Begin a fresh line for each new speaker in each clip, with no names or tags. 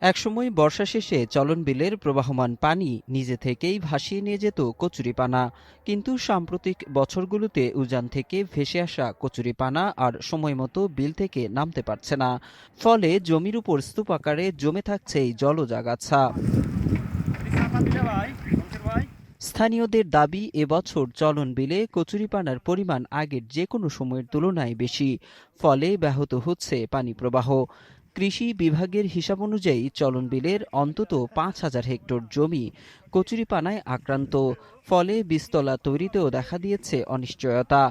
একসময় বর্ষা শেষে চলন বিলের প্রবাহমান পানি নিজে থেকেই ভাসিয়ে নিয়ে যেত কচুরিপানা, কিন্তু সাম্প্রতিক বছরগুলোতে উজান থেকে ভেসে আসা কচুরিপানা আর সময়মতো বিল থেকে নামতে পারছে না। ফলে জমির উপর স্তূপ আকারে জমে থাকছে এই জলজ আগাছা। স্থানীয়দের দাবি, এবছর চলন বিলে কচুরিপানার পরিমাণ আগের যে কোনো সময়ের তুলনায় বেশি, ফলে ব্যাহত হচ্ছে পানি প্রবাহ। কৃষি বিভাগের হিসাব অনুযায়ী চলন বিলের অন্তত ৫,০০০ হেক্টর জমি কচুরিপানায় আক্রান্ত, ফলে বীজতলা তৈরিতেও দেখা দিয়েছে অনিশ্চয়তা।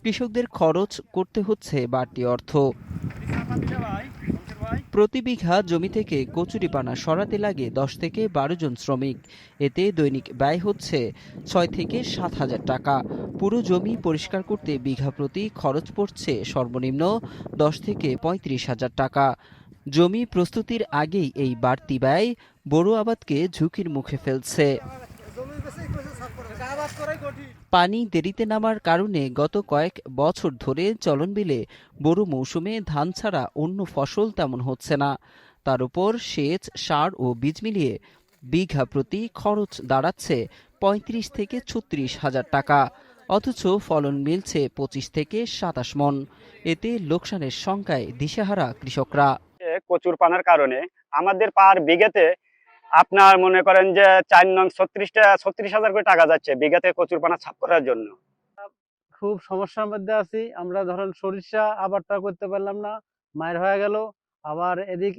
কৃষকদের খরচ করতে হচ্ছে বাড়তি অর্থ। প্রতি বিঘা জমি থেকে কচুরিপানা সরাতে লাগে ১০ থেকে ১২ জন শ্রমিক। এতে দৈনিক ব্যয় হচ্ছে ৬ থেকে ৭,০০০ টাকা। পুরো জমি পরিষ্কার করতে বিঘা প্রতি খরচ পড়ছে সর্বনিম্ন ১০ থেকে ৩৫,০০০ টাকা। জমি প্রস্তুতির আগেই এই বাড়তি ব্যয় বোরো আবাদকে ঝুঁকির মুখে ফেলছে। পানি দেরিতে নামার কারণে গত কয়েক বছর ধরে চলন বিলে বোরো মৌসুমে ধান ছাড়া অন্য ফসল তেমন হচ্ছে না। তার উপর সেচ, সার ও বীজ মিলিয়ে বিঘা প্রতি খরচ দাঁড়াচ্ছে ৩৫ থেকে ৩৬,০০০ টাকা, অথচ ফলন মিলছে ২৫ থেকে ২৭ মন। এতে লোকসানের শঙ্কায় দিশেহারা কৃষকরা।
কচুর পানার কারণে আমাদের পার বিঘাতে আপনার মনে করেন যে ৪ নং ৩৬,০০০ করে টাকা যাচ্ছে বিঘাতে কচুর পানা ছাপ করার জন্য।
খুব সমস্যার মধ্যে আছি আমরা। ধরেন সরিষা আবারটা করতে পারলাম না, মায়ের হয়ে গেল। আবার এদিক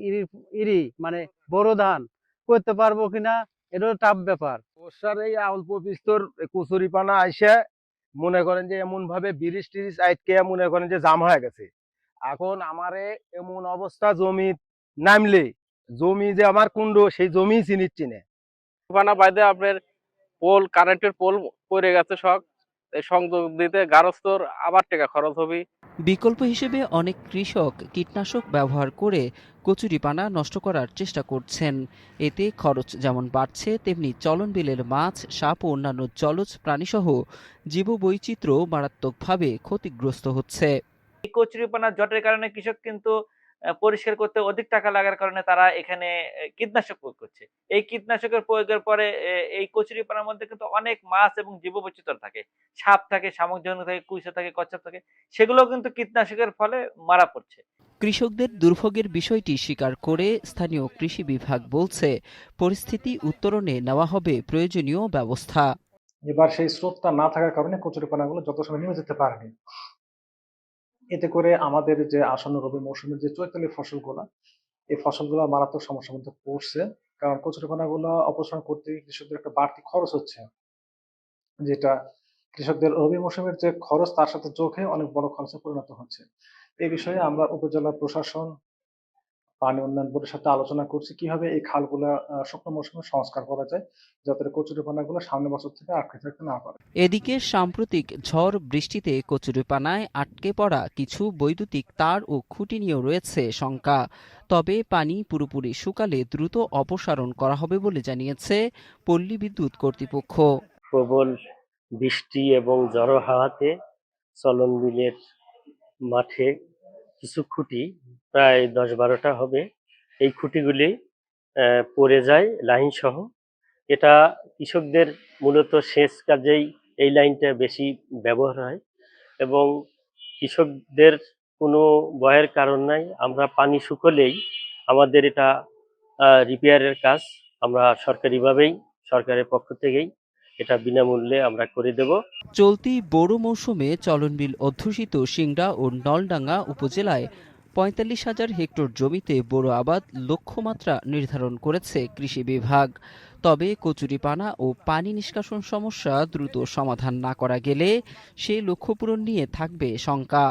ইরি মানে বড় ধান করতে পারবো কিনা, এটাও টাফ ব্যাপার।
বর্ষার এই অল্প বিস্তর কচুরি পানা আইসে মনে করেন যে এমন ভাবে ব্রিজ টিরিজ আইটকে মনে করেন যে জাম হয়ে গেছে। এখন আমারে এমন অবস্থা, জমি নামলে জমি যে আমার কুণ্ড, সেই জমি চিনিচ্ছি না।
পানা বাইদে আপনার পোল, কারেন্টের পোল পড়ে গেছে সব, সংযোগ দিতে গারস্থর আবার টাকা খরচ হবে।
বিকল্প হিসেবে অনেক কৃষক কীটনাশক ব্যবহার করে কচুরিপানা নষ্ট করার চেষ্টা করছেন। এতে খরচ যেমন বাড়ছে, তেমনি চলন বিলের মাছ, সাপ ও অন্যান্য জলজ প্রাণীসহ জীববৈচিত্র্য মারাত্মকভাবে ক্ষতিগ্রস্ত হচ্ছে।
এই কচুরিপানা জটের কারণে কৃষক কিন্তু পরিষ্কার করতে অধিক টাকা লাগার কারণে তারা এখানে কীটনাশক প্রয়োগ করছে। এই কীটনাশকের প্রয়োগের পরে এই কচুরিপানার মধ্যে কিন্তু অনেক মাছ এবং জীববৈচিত্র্য থাকে, সাপ থাকে, শামুক জন্তু থাকে, কুইচা থাকে, কচ্ছপ থাকে, সেগুলো কিন্তু কীটনাশকের ফলে মারা পড়ছে।
কৃষকদের দুর্ভোগের বিষয়টি স্বীকার করে স্থানীয় কৃষি বিভাগ বলছে, পরিস্থিতি উত্তরণে নেওয়া হবে প্রয়োজনীয় ব্যবস্থা।
এবার সেই স্রোতটা না থাকার কারণে কচুরিপানাগুলো যত সময় নেমে যেতে পারেনি। এতে করে আমাদের যে আসন্ন রবি মৌসুমের যে চৈতালি ফসলগুলো, এই ফসলগুলো মারাত্মক সমস্যার মধ্যে পড়ছে। কারণ কচুরিপানাগুলো অপসারণ করতে কৃষকদের একটা বাড়তি খরচ হচ্ছে, যেটা কৃষকদের রবি মৌসুমের যে খরচ তার সাথে যোগ হয়ে অনেক বড় খরচে পরিণত হচ্ছে। এই বিষয়ে আমরা উপজেলা প্রশাসন, পানি উন্নয়ন বোর্ডের সাথে আলোচনা করছি কিভাবে এই খালগুলা শুকনো মৌসুমে সংস্কার করা যায়, যাতে কচুরিপানাগুলো সামনের বছর থেকে আটকে থাকতে না পারে।
এদিকে সাম্প্রতিক ঝড় বৃষ্টিতে কচুরিপানায় আটকে পড়া কিছু বৈদ্যুতিক তার ও খুঁটি নিয়েও রয়েছে শঙ্কা। তবে পানি পুরোপুরি শুকালে দ্রুত অপসারণ করা হবে বলে জানিয়েছে পল্লী বিদ্যুৎ কর্তৃপক্ষ।
প্রবল বৃষ্টি এবং ঝড়ো হাওয়াতে চলন বিলের মাঠে কিছু খুঁটি, প্রায় ১০-১২টা হবে, এই খুঁটিগুলি পড়ে যায় লাইন সহ। এটা কৃষকদের মূলত সেচ কাজেই এই লাইনটা বেশি ব্যবহার হয় এবং কৃষকদের কোনো ভয়ের কারণ নাই। আমরা পানি শুকলেই আমাদের এটা রিপেয়ারের কাজ আমরা সরকারিভাবেই, সরকারের পক্ষ থেকেই এটা বিনামূল্যে আমরা করে দেব।
চলতি বোরো মৌসুমে চলন বিল অধ্যুষিত সিংড়া ও নলডাঙ্গা উপজেলায় ৪৫,০০০ হেক্টর জমিতে বোরো আবাদ লক্ষ্যমাত্রা নির্ধারণ করেছে কৃষি বিভাগ। তবে কচুরিপানা ও পানি নিষ্কাশন সমস্যা দ্রুত সমাধান না করা গেলে সেই লক্ষ্য পূরণ নিয়ে থাকবে শঙ্কা।